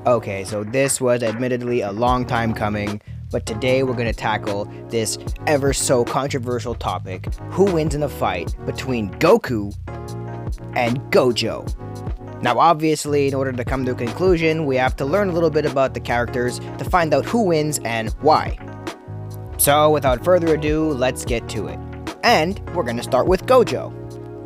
Okay, so this was admittedly a long time coming, but today we're going to tackle this ever so controversial topic: who wins in a fight between Goku and Gojo? Now obviously, in order to come to a conclusion, we have to learn a little bit about the characters to find out who wins and why. So without further ado, let's get to it. And we're going to start with Gojo.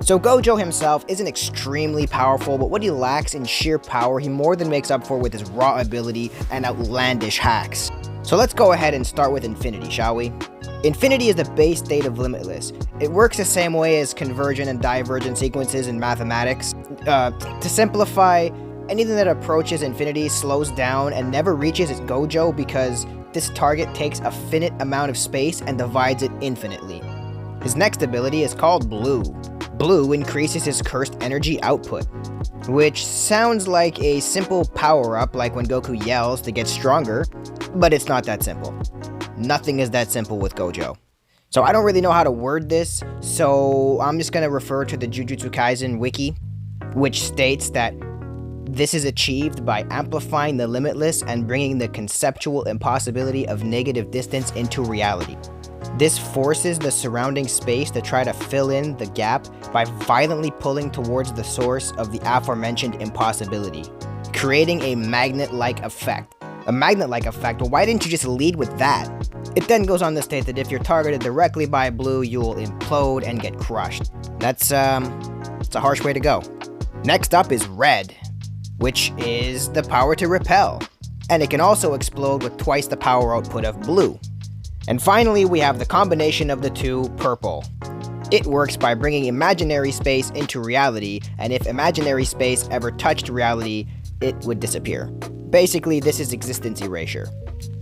So Gojo himself isn't extremely powerful, but what he lacks in sheer power, he more than makes up for with his raw ability and outlandish hacks. So let's go ahead and start with Infinity, shall we? Infinity is the base state of Limitless. It works the same way as convergent and divergent sequences in mathematics. To simplify, anything that approaches Infinity slows down and never reaches its Gojo because this target takes a finite amount of space and divides it infinitely. His next ability is called Blue. Blue increases his cursed energy output, which sounds like a simple power-up like when Goku yells to get stronger, but it's not that simple. Nothing is that simple with Gojo. So I don't really know how to word this, so I'm just going to refer to the Jujutsu Kaisen wiki, which states that this is achieved by amplifying the limitless and bringing the conceptual impossibility of negative distance into reality. This forces the surrounding space to try to fill in the gap by violently pulling towards the source of the aforementioned impossibility, creating a magnet-like effect. A magnet-like effect? Well, why didn't you just lead with that? It then goes on to state that if you're targeted directly by Blue, you will implode and get crushed. That's a harsh way to go. Next up is Red, which is the power to repel, and it can also explode with twice the power output of Blue. And finally, we have the combination of the two, Purple. It works by bringing imaginary space into reality, and if imaginary space ever touched reality, it would disappear. Basically, this is existence erasure.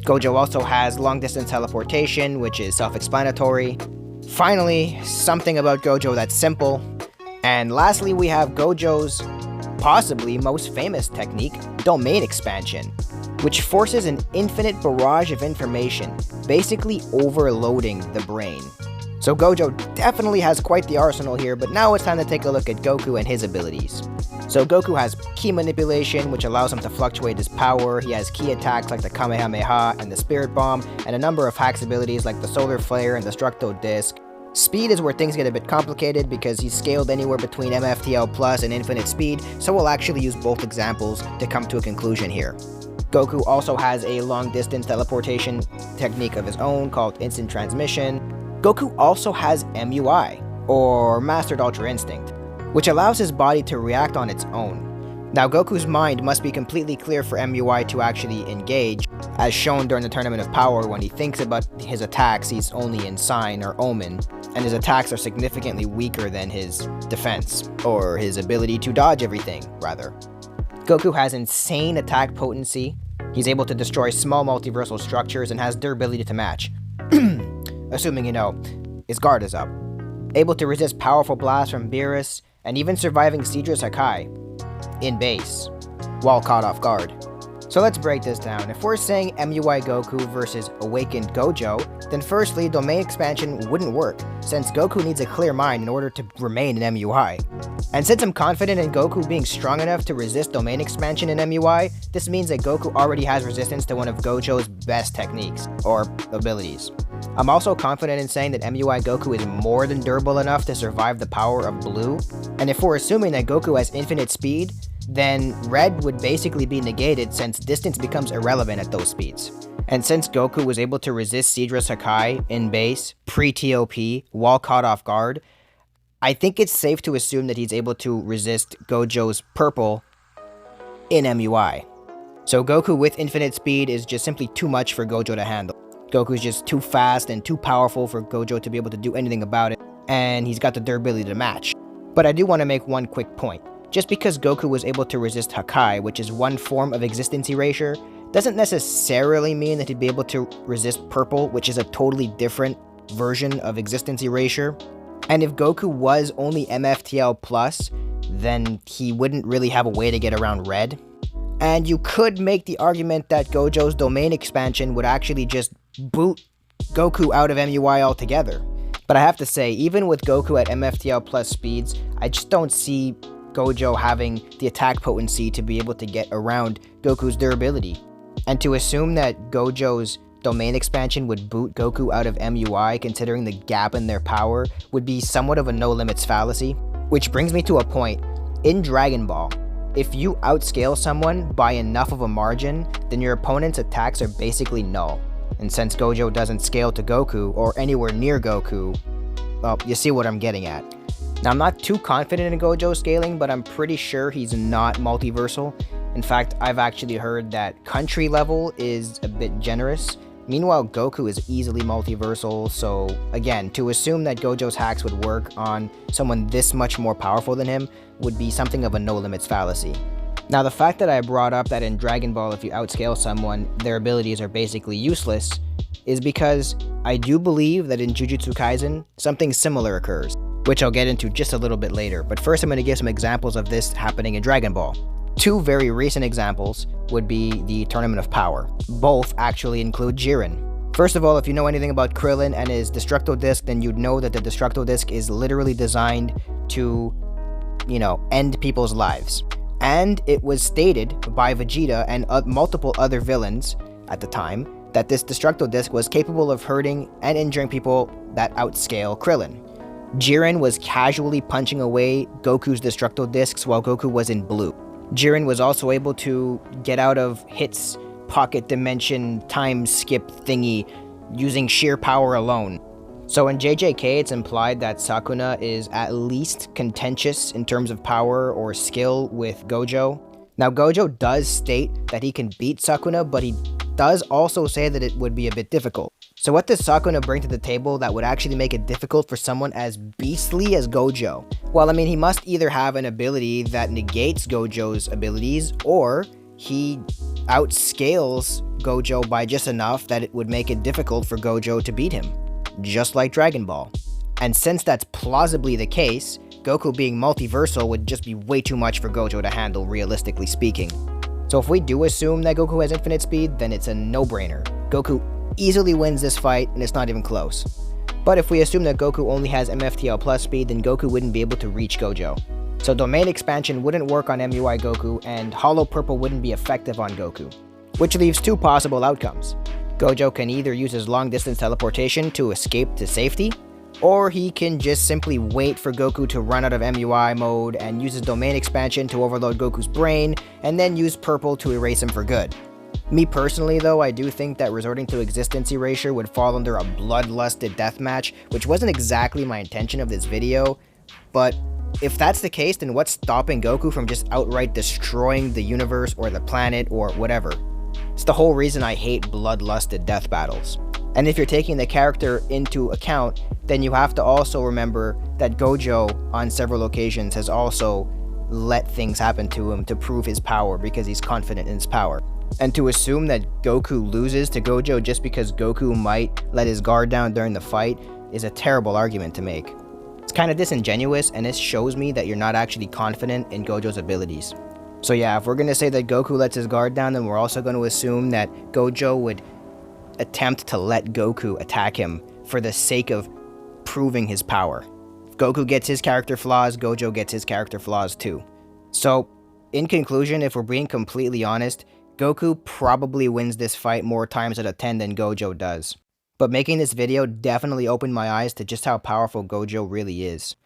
Gojo also has long-distance teleportation, which is self-explanatory. Finally, something about Gojo that's simple. And lastly, we have Gojo's possibly most famous technique, domain expansion, which forces an infinite barrage of information, basically overloading the brain. So Gojo definitely has quite the arsenal here, but now it's time to take a look at Goku and his abilities. So Goku has ki manipulation, which allows him to fluctuate his power. He has ki attacks like the Kamehameha and the Spirit Bomb, and a number of hacks abilities like the Solar Flare and the Destructo Disc. Speed is where things get a bit complicated because he's scaled anywhere between MFTL Plus and Infinite Speed, so we'll actually use both examples to come to a conclusion here. Goku also has a long-distance teleportation technique of his own called Instant Transmission. Goku also has MUI, or Mastered Ultra Instinct, which allows his body to react on its own. Now Goku's mind must be completely clear for MUI to actually engage, as shown during the Tournament of Power. When he thinks about his attacks, he's only in Sign or Omen, and his attacks are significantly weaker than his defense, or his ability to dodge everything, rather. Goku has insane attack potency. He's able to destroy small multiversal structures and has durability to match. Assuming, his guard is up. Able to resist powerful blasts from Beerus, and even surviving Sidra's Hakai in base, while caught off guard. So let's break this down. If we're saying MUI Goku versus Awakened Gojo, then firstly, domain expansion wouldn't work, since Goku needs a clear mind in order to remain in MUI. And since I'm confident in Goku being strong enough to resist domain expansion in MUI, this means that Goku already has resistance to one of Gojo's best techniques, or abilities. I'm also confident in saying that MUI Goku is more than durable enough to survive the power of Blue, and if we're assuming that Goku has infinite speed, then Red would basically be negated since distance becomes irrelevant at those speeds. And since Goku was able to resist Sidra's Hakai in base, pre-TOP, while caught off guard, I think it's safe to assume that he's able to resist Gojo's Purple in MUI. So Goku with infinite speed is just simply too much for Gojo to handle. Goku's just too fast and too powerful for Gojo to be able to do anything about it, and he's got the durability to match. But I do want to make one quick point. Just because Goku was able to resist Hakai, which is one form of existence erasure, doesn't necessarily mean that he'd be able to resist Purple, which is a totally different version of existence erasure. And if Goku was only MFTL Plus, then he wouldn't really have a way to get around Red. And you could make the argument that Gojo's domain expansion would actually just boot Goku out of MUI altogether. But I have to say, even with Goku at MFTL Plus speeds, I just don't see Gojo having the attack potency to be able to get around Goku's durability. And to assume that Gojo's domain expansion would boot Goku out of MUI considering the gap in their power would be somewhat of a no limits fallacy. Which brings me to a point. In Dragon Ball, if you outscale someone by enough of a margin, then your opponent's attacks are basically null. And since Gojo doesn't scale to Goku or anywhere near Goku, well, you see what I'm getting at. Now, I'm not too confident in Gojo scaling, but I'm pretty sure he's not multiversal. In fact, I've actually heard that country level is a bit generous. Meanwhile, Goku is easily multiversal, so again, to assume that Gojo's hacks would work on someone this much more powerful than him would be something of a no-limits fallacy. Now, the fact that I brought up that in Dragon Ball, if you outscale someone, their abilities are basically useless, is because I do believe that in Jujutsu Kaisen, something similar occurs, which I'll get into just a little bit later, but first I'm going to give some examples of this happening in Dragon Ball. Two very recent examples would be the Tournament of Power. Both actually include Jiren. First of all, if you know anything about Krillin and his Destructo Disc, then you'd know that the Destructo Disc is literally designed to, end people's lives. And it was stated by Vegeta and multiple other villains at the time that this Destructo Disc was capable of hurting and injuring people that outscale Krillin. Jiren was casually punching away Goku's Destructo Discs while Goku was in blue. Jiren was also able to get out of Hit's pocket dimension time skip thingy using sheer power alone. So in JJK, it's implied that Sukuna is at least contentious in terms of power or skill with Gojo. Now, Gojo does state that he can beat Sukuna, but he does also say that it would be a bit difficult. So what does Sukuna bring to the table that would actually make it difficult for someone as beastly as Gojo? Well, he must either have an ability that negates Gojo's abilities, or he outscales Gojo by just enough that it would make it difficult for Gojo to beat him, just like Dragon Ball. And since that's plausibly the case, Goku being multiversal would just be way too much for Gojo to handle, realistically speaking. So if we do assume that Goku has infinite speed, then it's a no-brainer. Goku easily wins this fight, and it's not even close. But if we assume that Goku only has MFTL plus speed, then Goku wouldn't be able to reach Gojo. So domain expansion wouldn't work on MUI Goku, and Hollow Purple wouldn't be effective on Goku. Which leaves two possible outcomes. Gojo can either use his long-distance teleportation to escape to safety, or he can just simply wait for Goku to run out of MUI mode and use his domain expansion to overload Goku's brain, and then use Purple to erase him for good. Me personally though, I do think that resorting to existence erasure would fall under a bloodlusted deathmatch, which wasn't exactly my intention of this video, but if that's the case, then what's stopping Goku from just outright destroying the universe or the planet or whatever? It's the whole reason I hate bloodlusted death battles. And if you're taking the character into account, then you have to also remember that Gojo, on several occasions, has also let things happen to him to prove his power because he's confident in his power. And to assume that Goku loses to Gojo just because Goku might let his guard down during the fight is a terrible argument to make. It's kind of disingenuous, and this shows me that you're not actually confident in Gojo's abilities. So yeah, if we're going to say that Goku lets his guard down, then we're also going to assume that Gojo would attempt to let Goku attack him for the sake of proving his power. If Goku gets his character flaws, Gojo gets his character flaws too. So, in conclusion, if we're being completely honest, Goku probably wins this fight more times out of 10 than Gojo does. But making this video definitely opened my eyes to just how powerful Gojo really is.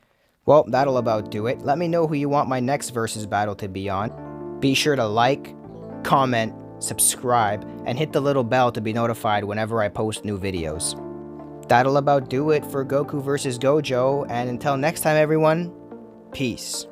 Well, that'll about do it. Let me know who you want my next versus battle to be on. Be sure to like, comment, subscribe, and hit the little bell to be notified whenever I post new videos. That'll about do it for Goku vs. Gojo, and until next time everyone, peace.